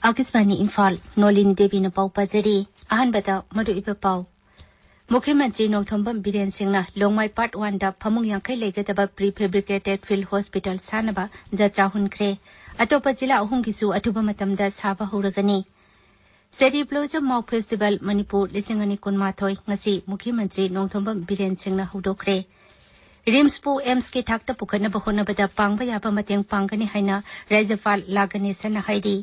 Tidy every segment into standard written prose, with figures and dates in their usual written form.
आकाशवाणी इम्फाल नोलिनी देवी न पाउ पजरी अहनबदा मरु इबा पाउ मुख्यमंत्री नोंथोंबम बिरेन सिंहना लोंगमाई पार्ट 1 दा फमुंग यांखै लेगदबा प्री फैब्रिकेटेड फील्ड हॉस्पिटल सानबा जचा हुनख्रे अतोपा जिला अहुंगिसु अथुबा मतमदा साबा हौरगनी cherry blossom Mao festival Manipur लिसिंगनी कुनमाथोय ngasi मुख्यमंत्री नोंथोंबम बिरेन सिंहना हौदोखरे रिम्स पु एम्स के थाकता पुखनबा होनबदा पांगबा याबा मतेंग पांगनी हाइना राज्यपाल लागने सना हाइदी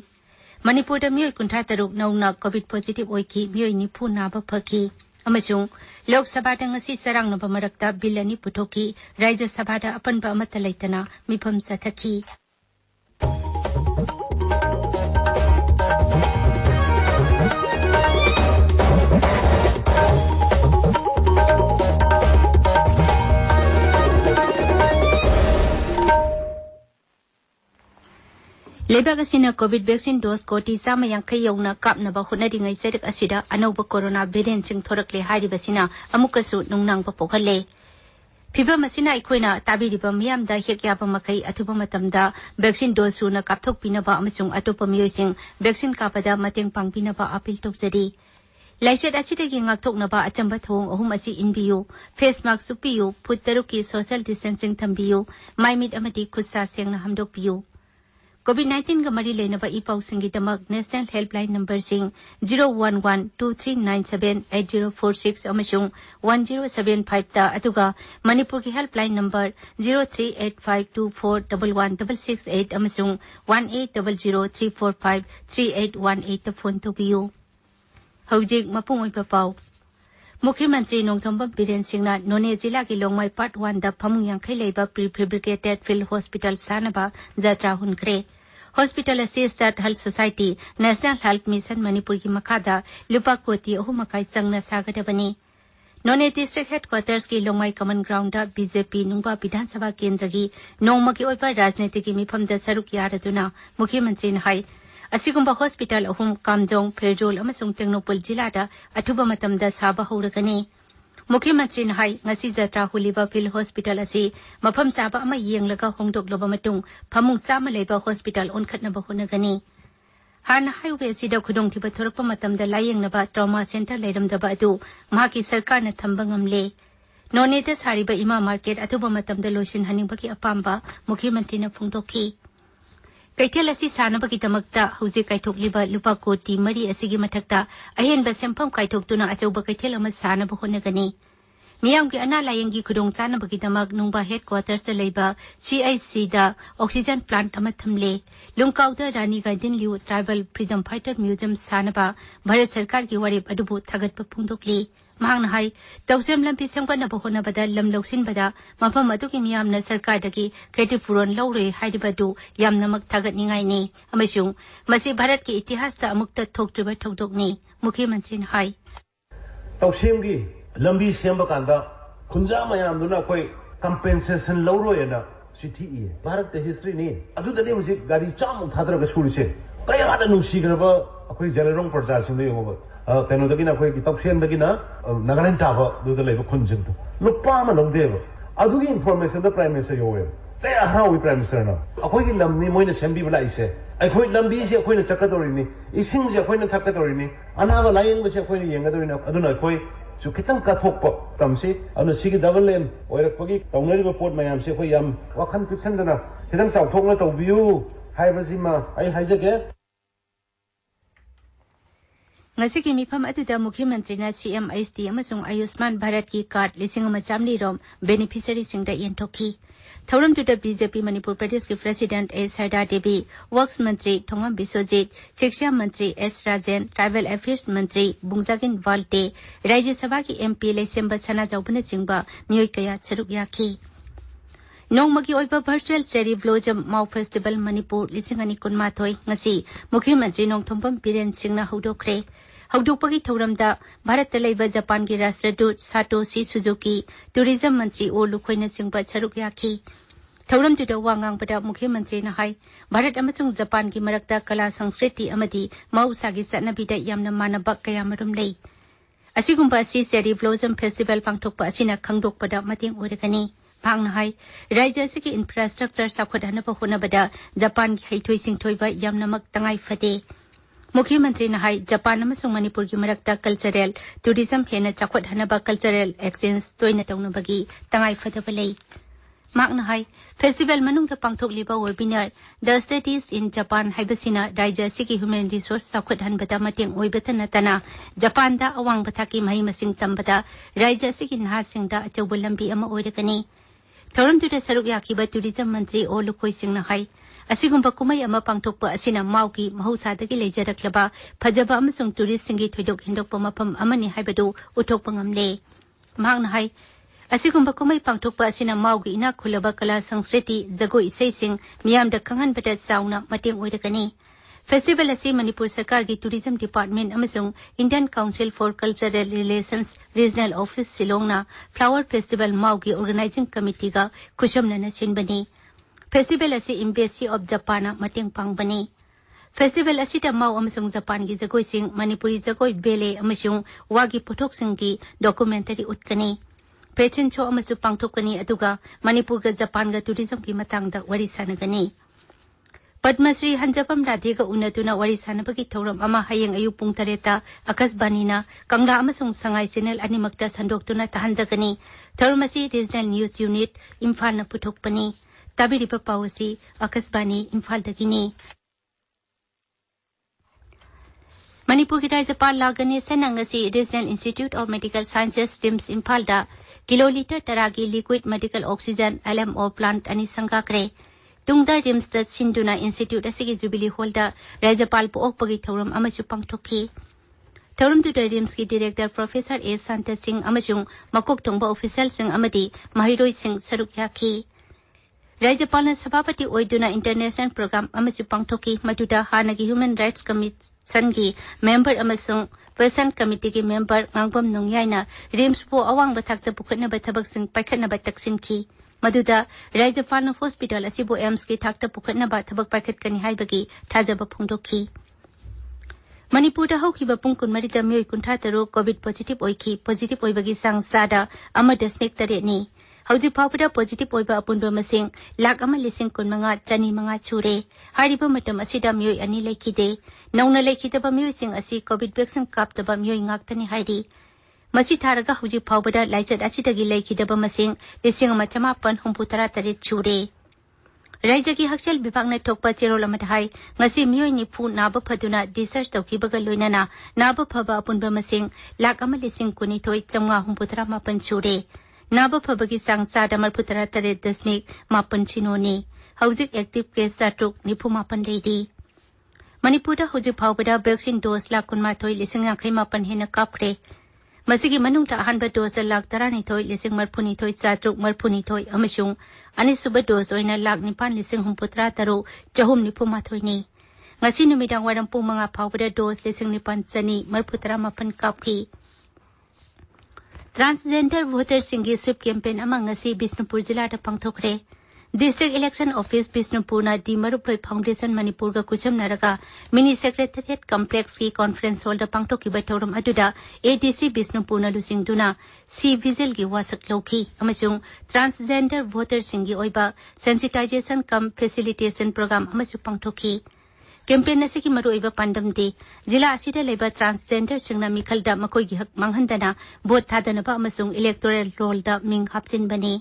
मणिपुर मियोय कुंठा तरुक नौना कोविड पॉजिटिव ओइकी मियोय निफु नाबा फकी अमसुंग लोक सभा ngasi sarang मरक्ता बिल अनि पुथोकी राज्य सभा अपनबा अमता लैतना मिफम सथकी लेबागसिना कोविड वैक्सीन डोज कोटी चामा यांखै यौना कापनबा होनरिङै चरक असिदा अनौब कोरोना वेरिएंट सिंह थोरकले हारिबसिना अमुकसु नुंगनांगबा पोखले फिबम असिना अखोइना ताबिरिबा मियामदा हेक्याबा मखै अथुबा मतमदा वैक्सीन डोज सुना कापथोकपिनबा अमसुंग अतोपा मियोइसिंग वैक्सीन कापदा मतेंग पांगपिनबा अपील तौजरी लाइसेट असिदगी ngaktoknaba achamba thong ahum asi inbiyu face mask supiyu foot तरुकी सोशल डिस्टेंसिंग थंबियु माइमिट अमति खुसा सेंगना हमदोकपियु COVID-19 का मरी लेनबा इपाउ सिंगिदमक नेशनल हेल्पलाइन नंबर सिंग 01123978046 अमसुंग 1075 ता अतुगा मणिपुर की हेल्पलाइन नंबर 0385241168 अमसुंग 1800345381 ता फोन तोबियु हौजिक मपुंग ओइबा पाउ मुख्यमंत्री नोंथोंबम बिरेन सिंहना नोने जिला की लोंगमाई पार्ट 1 दा फमुंग यांखै लेबा प्री फैब्रिकेटेड फील्ड हॉस्पिटल सानबा जचा हुनख्रे hospital state health society national health mission Manipur की मखादा लुपा कोटी अहुमकाई चंगना सागदबनी नोने डिस्ट्रिक्ट हेडक्वार्टर्स की लोंगमाई कॉमन ग्राउंड दा बीजेपी नुंगबा विधानसभा केंद्र की नोंमकी ओइबा राजनीति की मिफमदा सरुक यारदुना मुख्यमंत्री ने हाई असिगुंबा हॉस्पिटल अहुम कामजोंग फेरजोल अमसुंग टेक्नोपोल जिलादा अथुबा मतमदा साबा हौरगनी मुख्यमंत्री ने हाई ngasi जत्रा हुलिबा फील्ड हॉस्पिटल असि मफम चाबा अमा येंगलगा होंगदोकलबा मतुंग फमुंग चामा लेबा हॉस्पिटल ओनखतनबा होनगनी हाना हाईवे सिदा खुदोंथिबा थोरकपा मतमदा लायेंगनबा ट्रॉमा सेंटर लेरमदबा अदु महाकी सरकार न थंबा ngamle नोनेदा सारिबा इमा मार्केट अथुबा मतमदा लोशन हनिबकी अपाम्बा मुख्यमंत्री न फोंदोकी कैथेल असि सानबकी दमकता हौजे काइथोकलिबा लुपा कोटी मरी असिगी मथक्ता अहेनबा सेंफम काइथोकतुना अचौबा कैथेल अमा सानबा होनगनी मियामगी अना लायंगी खुदोंग चानबगी दमक नुंगबा हेडक्वार्टर्स दा लेबा CIC दा ऑक्सीजन प्लांट अमा थमले लुंगकाउदा रानी गाइदिन लिउ ट्राइबल फ्रीडम फाइटर म्यूजियम सानबा भारत सरकार की वारेप अदुबु थागतपा फोंदोकली महांगना हाई तौसेम लंपी सेंगनबा होनबदा लम लौसिनबदा मफम अदुगी मियामना सरकारदगी क्रेडिटपुरन लौरे हाइदिबदु यामनमक थागतनिंगाइनी अमसुंग मसी भारत की इतिहास दा अमुक्ता थोकत्रिबा थौदोकनी मुख्यमंत्री ने हाई तौसेमगी लंबी सेंबा कांदा खुंजा मयामदुना कोई कंपेंसेशन लौरोयना सिटी भारत द हिस्ट्री ने अदुदने मुझे गाड़ी चाम थादरगा सुरिसे कयादा नुसिग्रबा अखोई जलरोंग प्रजा सिंदे योबा कनोदगिना अखोई की तौसेमदगिना नागालैंड ताबा दुदा लेबा खुंजिंदु लुपा मा लौदेबा अदुगी इंफॉर्मेशन द प्राइम मिनिस्टर योवे कया हाउ प्राइम मिनिस्टर ना अखोई की लमनी मोइना सेंबीबा लाइसे अखोई लंबी से अखोइना चक्कदोरिनी इसिंग से अखोइना थक्कदोरिनी अनाबा लायंग से अखोइना येंगदोरिना अदुना अखोई जो कितंग काथोकपा तमसे अनु सिगी डबल लेन ओइरकपगी तौनरिबा पोट मयाम से अखोई याम वाखन पिछंदना खितंग चावथोकना तौबियु हाइबजिमा आई हाइजगे ngasi ki mifam atuda मुख्यमंत्री ना CMHT अमसुंग आयुष्मान भारत की कार्ड 5,000 रोम बेनिफिशियरी सिंगदा येंथोकी थौरम जुदा बीजेपी मणिपुर प्रदेश के प्रेसिडेंट एस हैदा देवी वर्क्स मंत्री थोंगम बिस्वजित शिक्षा मंत्री एस राजेन ट्राइबल अफेयर्स मंत्री बुंगजागिन वाल्टे राज्यसभा की MP लेसेंबा सना जाउबना चिंबा मियोय कया सरुक याखी नोंमगी ओइबा virtual cherry blossom Mao festival Manipur 2019 ngasi मुख्यमंत्री नोंथोंबम बिरेन सिंहना हौदोखरे हौदोकपगी थौरमदा भारत लेबा जापान की राष्ट्रदूत सातोशी सुजुकी टूरिज्म मंत्री ओ लुखोइना सिंबा सरुक याखी थौरम जुदा वांगांगबदा मुख्यमंत्री ना हाई भारत अमसुंग जापान की मरक्ता कला संस्कृति अमदी मौसागी चटनबीदा यामना मानबा कयामरुम लेई असिगुंबा सी चेरी ब्लोजम फेस्टिवल पांगथोकपा असिना खंगदोकपदा मतेंग ओरगनी भांगना हाई राज्य की इंफ्रास्ट्रक्चर साखुदहनबा होनबदा जापान की हैथोई सिंथोइबा यामनमक तंगाई फदे मुख्यमंत्री हाई जापान अमसुंग मणिपुर की मरक्ता कल्चरल टूरिज्म हेना चाखुदहनबा कल्चरल एक्सचेंज तोइना तौनबगी तंगाई फदबा लई माकना हाई फेस्टिवल मनुंग पांथोकलिबा webinar the studies in Japan हाइबसिना राज्य की ह्यूमन रिसोर्स चाखुदहनबदा मतेंग ओइबता नतना जापान दा अवांग बथाकी मही मसिंग तंबदा राज्य की नहासिंगदा अचौब लंबी अमा ओइरकनी थौरमदुदा सरुक याखिबा टूरिज्म मंत्री ओ लुखोई सिंहना हाई असिगुंबा कुमई अमा पांथोकपा असिना माउकी महौसादगी लेजरक्लबा फजबा अमसुंग टूरिस्ट सिंगी थोइदोक हिंदोकपा मफम अमनि हाइबदु उथोकपा ngamle मांगना हाई असिगुंबा कुमई पांथोकपा असिना माउगी इना खुलबा कला संस्कृति जगोई इसेसिंग मियामदा खंगनबदा चाउना मतेंग ओइरकनी फेस्टिवल असी मणिपुर सरकार की टूरिज्म डिपार्टमेंट अमसुंग Indian council for cultural relations regional office शिलोंगना फ्लावर फेस्टिवल माउगी ऑर्गेनाइजिंग कमिटी का खुशमना सिनबनी फेस्टिवल असी एम्बेसी ऑफ जापान मतेंग पांगबनी फेस्टिवल असिदा माउ अमसुंग जापान की जगोइसिंग मणिपुरी जगोई बेले अमसुंग वागी पोथोकसिंग की डॉक्यूमेंटरी उतकनी पेचन शो अमसु पांगथोकनी अदुगा मणिपुर का जापान का टूरिज्म की मतंगदा वरी सानगनी पद्मश्री हंजपम राधेगा उन्नतुना वरी सानबगी थौरम अमा हयेंग अयु पुंग तरेता आकाशबानीना कंगला अमसुंग संगाई चैनल अनिमक्ता संदोक्तुना तहंजगनी थौरमसी रीजनल न्यूज यूनिट इम्फाल न पुथोकपनी ताबिरिबा पावसी आकाशबानी इम्फाल दगिनी मणिपुर की राज्यपाल लागने सनंगसी regional institute of medical sciences RIMS Imphal दा किलोलीटर तरागी liquid medical oxygen LMO plant अनि संगाक्रे तुंगदा रिम्स दा सिंदुना इंस्टीट्यूट असिगी जुबिली हॉल दा राज्यपाल पोकपगी थौरम अमसु पांगथोकी थौरम दुदा रिम्स की director professor A Sant Singh अमसुंग मकोक थोंबा ऑफिशियल सिंह अमदी महिरोई सिंह सरुक याखी राज्यपाल सभापति ओइदुना इंटरनेशनल प्रोग्राम अमसु पांगथोकी मदुदा हानगी ह्यूमन राइट्स कमीशन की मेंबर अमसुंग पर्सन कमिटी की मेंबर मांगबम नोंयाइना रिम्स पो अवांग बथाकता पुखनबा थबकसिंग पाइखनबा तकसिनकी मदुदा राज्यपाल हॉस्पिटल असिबो एम्स की थाकता पुखनबा थबक पाइखतकनी हाइबगी थाजबा फोंदोकी मणिपुर हौखिबा पुंग कुनमरिदा मियोय कुंथा तरो कोविड पॉजिटिव ओइखी पॉजिटिव ओइबगी सांग सादा 1.8 नि हौजि फावदा पॉजिटिव ओइबा अपुनबा मसिंग 1,15,905 छुरे हारिबा मतम असिदा मियोय अनि लेखिदे नौना लेखिदबा मियोयसिंग असि कोविड वैक्सीन कापतबा मियोय ngaktani हाइरि मसी थारगा हौजि फावदा लाइचत असिदगी लेखिदबा मसिंग 1,593 छुरे राज्य की हक्सेल विभाग ने थोकपा चेरोल अमद हाई ngasi मियोय निफु नाबा फदुना डिस्चार्ज तौकिबगा लोइनाना नाबा फबा अपुनबा मसिंग 1,19,958 छुरे नाबा फबगी सांग चादा 43.8 सिनोनी हौजिक एक्टिव केस 7,958 लेदी मणिपुर हौजिक फावबदा वैक्सीन डोज 1,19,58 हेना कापख्रे मसिगी मनुंगता अहानबा डोज 1,19,32,730 अमसुंग अनिसुबा डोज ओइना 9,9,63,394 नि ngasi numidang warang pung mga फावबदा डोज 9,9,338 कापखी ट्रांसजेंडर वोटर सिंगी स्वीप कैंपेन अमंग ngasi बिष्णुपुर जिला दा पांगथोखरे डिस्ट्रिक्ट इलेक्शन ऑफिस बिष्णुपुरना दी मरुपै फाउंडेशन मणिपुर का कुचम नरगा मिनी सेक्रेटरिएट कॉम्प्लेक्स की कॉन्फ्रेंस हॉल दा पांगथोखिबा थौरम अदुदा एडीसी बिष्णुपुरना लुसिंगदुना सी विजिल की वासक लौखी अमसुंग ट्रांसजेंडर वोटर सिंगी ओइबा सेंसिटाइजेशन कम फैसिलिटेशन प्रोग्राम अमसु पांगथोखी कैंपेन की मरुइबा पांडमदे जिला असिदा लेबा ट्रांसजेंडर सिंगना मिखलदा मकोइगी हक मांगहंदना वोट थादनबा अमसुंग इलेक्टोरल रोलदा मिंग हापचिनबनी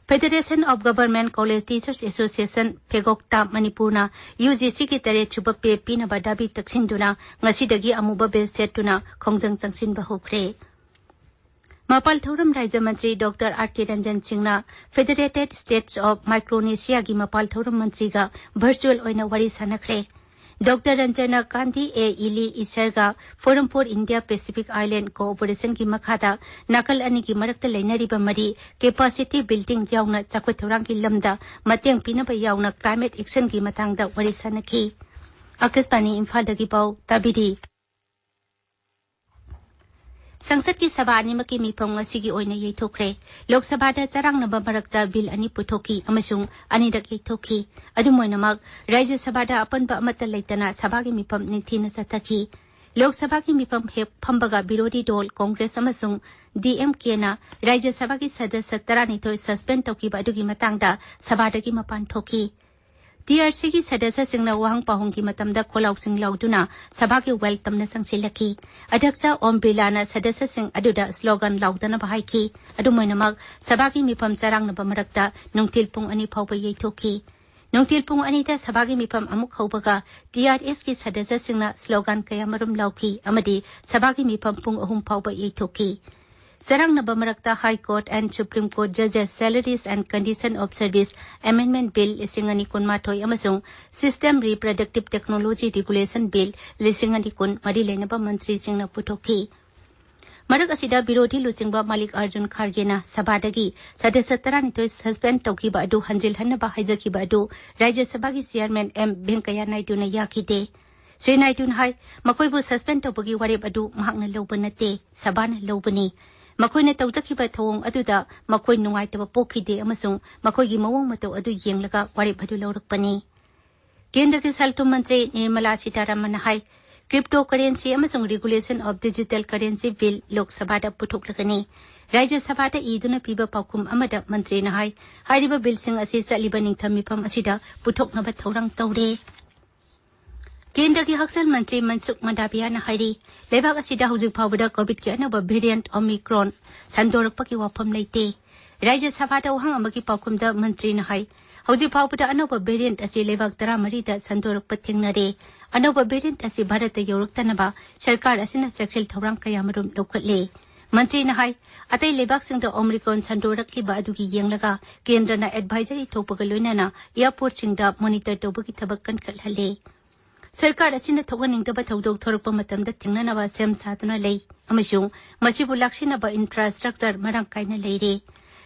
federation of government college teachers association फेगोक्ता मणिपुरना यूजीसी की तरह छुबा पे पीनबा दाबी तकसिंदुना ngasiदगी अमुबा बेस सेटुना खोंजंग चंगसिनबा होख्रे मापाल थौरम राज्य मंत्री डॉक्टर आर.के. रंजन सिंहना फेडरेटेड स्टेट्स ऑफ माइक्रोनेशिया की मापाल थौरम मंत्री का वर्चुअल ओइना वरी सानख्रे डॉक्टर रंजन गांधी ए इली इसरगा forum for India pacific island cooperation की मखादा नाकल अनि की मरक्ता लेनरिबा मरी कैपेसिटी बिल्डिंग याउना चाखो थौरांग की लमदा मतेंग पिनबा याउना क्लाइमेट एक्शन की मतंगदा वरी सानखी आकाशवाणी इम्फाल दगी पाउ ताबिरी संसद की सभा अनिमकी मिफम ngasi ओइना येथोखरे लोकसभा दा चरांगनबा मरक्ता बिल अनि पुथोकी अमसुंग अनिदक येथोकी अदुमोइनमक राज्य सभा दा अपनबा अमत लैतना सभा की मिफम निथिन सतकी लोकसभा की मिफम हेप फंबगा विरोधी दल कांग्रेस अमसुंग DMK ना राज्य सभा की सदस्य 12 सस्पेंड तौकीबा अदुगी मतंगदा सभादगी मपान थोकी TRC की सदस्य सिंगना वहांग पाहुंग की मतमदा खोलाउ सिंग लाउदुना सभा के वेलकम न संगसिलकी अध्यक्ष ओम बिरलाना सदस्य सिंग अदुदा स्लोगन लाउदना बहाइकी अदुमोइनमक सभा की मिफम चरांग नबमरक्ता नुंगतिल पुंग अनि फाउबा येथोकी नोंथिल पुंग अनिता सभा की मिफम अमुक हौबगा TRS की सदस्य सिंगना स्लोगन कयामरुम लाउकी अमदी सभा की मिफम पुंग अहुम फाउबा येथोकी सरंग नबमरक्ता high court and supreme court जजेस salaries and condition of service amendment bill लिसिंगनी कुनमाथोय अमसुंग system reproductive technology regulation bill लिसिंगनी कुन मरी लेनबा मंत्री सिंगना पुथोकी मरक असिदा विरोधी लुचिंगबा मालिक अर्जुन खारगेना सभादगी सदस्य 12 सस्पेंड तौकीबा अदु हंजिल हन्नबा हाइजकीबा अदु राज्य सभा की चेयरमैन एम वेंकैया नायडू ने याखिदे श्री नायडू हाय मकोइबु सस्पेंड तौबगी वारेब अदु महाकना लौब नते सभाना लौबनी मकोइने तौजकीबा थौंग अदुदा मकोइ नुंगाइतबा पोखिदे अमसुंग मकोइगी मवोंग मतौ अदु येंगलगा वारेब अदु लौरकपनी केंद्र के सल्तु मंत्री निर्मला सीतारमण हाय क्रिप्टो करेंसी अमसुंग regulation of digital currency bill Lok Sabha पुथोक्लगनी राज्य सभा ईदुना पीबा पाउकुम अमदा मंत्री हाय हाइरिबा बिल सिंग असि चलिबा निंगथम मिफम असिदा पुथोक्नबा थौरंग तौरे केंद्र की हक्सल मंत्री मनसुख मंडाविया हाइरी लेबाक असिदा हुजुक फावबदा कोविड के अनबा वेरिएंट ओमिक्रॉन संदोरकपकी वाफम लेते राज्य सभा वहां अमगी पाउकुमदा मंत्री हाय हुजुक फावबदा अनबा वेरिएंट असि लेबाक 13 दा संदोरकप थेंगनरे अनौबा वेरिएंट असि भारत यौरक्तनबा सरकार असिना चेक्सिल थौरांग कयामरुम लौखटले मंत्री हाय अतै लेबाकसिंग दा ओमिक्रॉन संदोरकलिबा अदुगी येंगलगा केंद्रना एडवाइजरी थोपगा लोइनाना एयरपोर्टसिंग दा मॉनिटर तौबगी थबक कनखलहले सरकार असिना थोगनिंगदबा थौदोक थोरकपा मतमदा थेंगननबा सेम सादुना लई अमसुंग मसिबु लाक्सिनबा इंफ्रास्ट्रक्चर मरंग कायना लेरे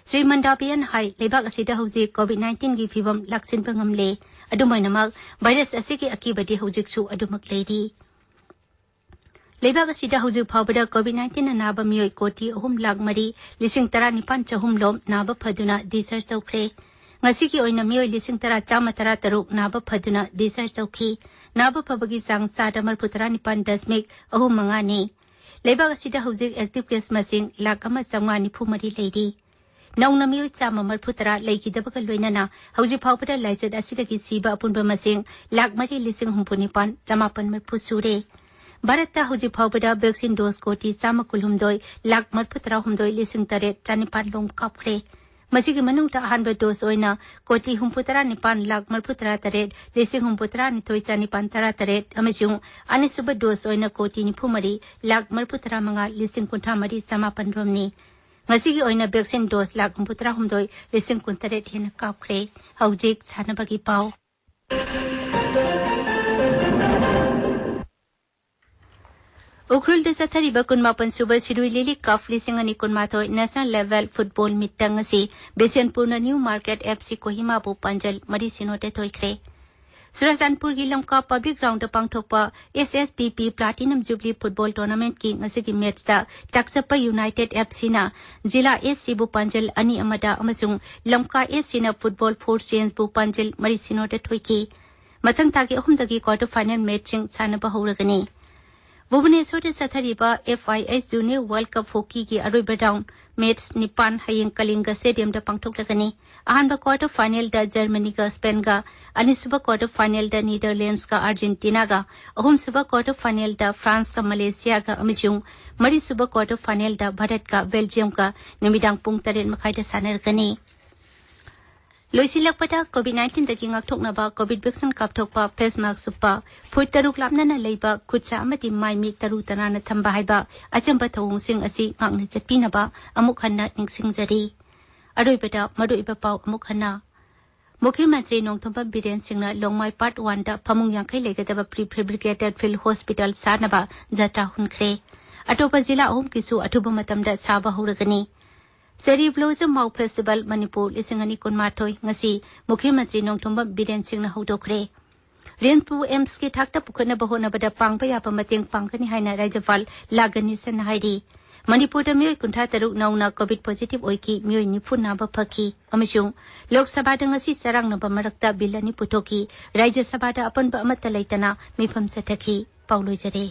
श्री मंडावियन हाय लेबाक असिदा हौजे कोविड-19 की फिवम लाक्सिनबा ngamle अदुमैनमक वायरस असिगी अकीबदी हौजिकसु अदुमक लेरी लेबाक असिदा हौजिक फावबदा कोविड-19 नाबा मियोय कोटी 3,03,19,600 लोम नाबा फदुना डिस्चार्ज तौख्रे ngasi oina mioi 13,113 नाबा फदुना डिस्चार्ज तौखी नाबा फबगी चांग चादा 39.35 ने लेबाक असिदा हौजिक एक्टिव केस मसिंग 1,994 लेरी नौना मियोय चामा 30 लेकिदबका लोइनाना हौजिक फावबदा लाइचद असिदगी सीबा अपुनबा मसिंग 1,39,959 सुरे भारत हौजिक फावबदा वैक्सीन डोज कोटी 1,19,139,800 लोम कापख्रे मसिगी मनुंगता अहानबा डोज ओइना कोटी 39,139,800 अमसुंग अनिसुबा डोज ओइना कोटी 90,35,53,953 Romani ngasi oina vaccine dose 1,39,953 hena kapkhre hojik sanabagi pau Ukhrul दसाथरिबा कुनमापन सुबर सिरुई लिली कप लिसिंग अनि कुनमाथोय नेशनल लेवल फुटबॉल मिटंग असि बेसेनपुर न्यू मार्केट FC कोहिमा बु पंजल मरी सिनोटे थोइख्रे सुरसनपुर की लंका पब्लिक ग्राउंड पांगथोपा SSPP platinum jubilee football tournament की ngasi मैच दा टक्सपा यूनाइटेड FC ना जिला SC बु पंजल अनि अमदा अमसुंग लंका SC ना फुटबॉल फोर्स चेंज बु पंजल मरी सिनोटे थोइकी मथंग तागी अहुमदगी क्वार्टर फाइनल मैचिंग सानबा हौरगनी भुवनेश्वर सथरिबा FIH junior world cup hockey की अरोइबा राउंड मैच निपान हयेंग कलिंगा स्टेडियम दा पांगथोकलगनी अहानबा क्वार्टर फाइनल दा जर्मनी का स्पेन का अनिसुबा क्वार्टर फाइनल दा नीदरलैंड्स का अर्जेंटीना का अहुमसुबा क्वार्टर फाइनल दा फ्रांस का मलेशिया का अमसुंग मरीसुबा क्वार्टर फाइनल दा भारत का बेल्जियम का निमिदांग पुंग 3 मखाइदा सानरगनी लोइसिलकपदा कोविड-19 दगी ngakthoknaba कोविड वैक्सीन कापथोकपा फेस मास्क सुपा फुट तरुक लापना लेबा खुचा अमति माइमी तरु तनाना थंबा हाइबा अचंबा थौंगसिंग असि ngakna चटपिनबा अमुक हन्ना निंगसिंगजरी अरोइबदा मरुइबा पाउ अमुक हन्ना मुख्यमंत्री नोंथोंबा बिरेन सिंहना लोंगमाई पार्ट 1 दा फमुंग यांखै लेगदबा प्रीफेब्रिकेटेड फिल्ड हॉस्पिटल सानबा जाता हुनख्रे अटोपा जिला अहुम किसु अथुबा मतमदा साबा हौरगनी cherry blossom Mao festival Manipur लिसिंगनी कुनमाथोय ngasi मुख्यमंत्री नोंथोंबा बिरेन सिंहना हौदोखरे रेनपु एम्स की थाकता पुखना बहोनबदा पांगबा याबा मतेंग पांगनी हाइना राज्यपाल लागनी सन हाइरी मणिपुर दा मियोय कुंथा तरुक नौना कोविड पॉजिटिव ओइकी मियोय निफु नाबा फकी अमसुंग लोकसभा दा ngasi चरांग नबा मरकता बिल अनि पुथोकी राज्य सभा दा अपनबा अमत लैतना मिफम सथकी पाउलोय जरे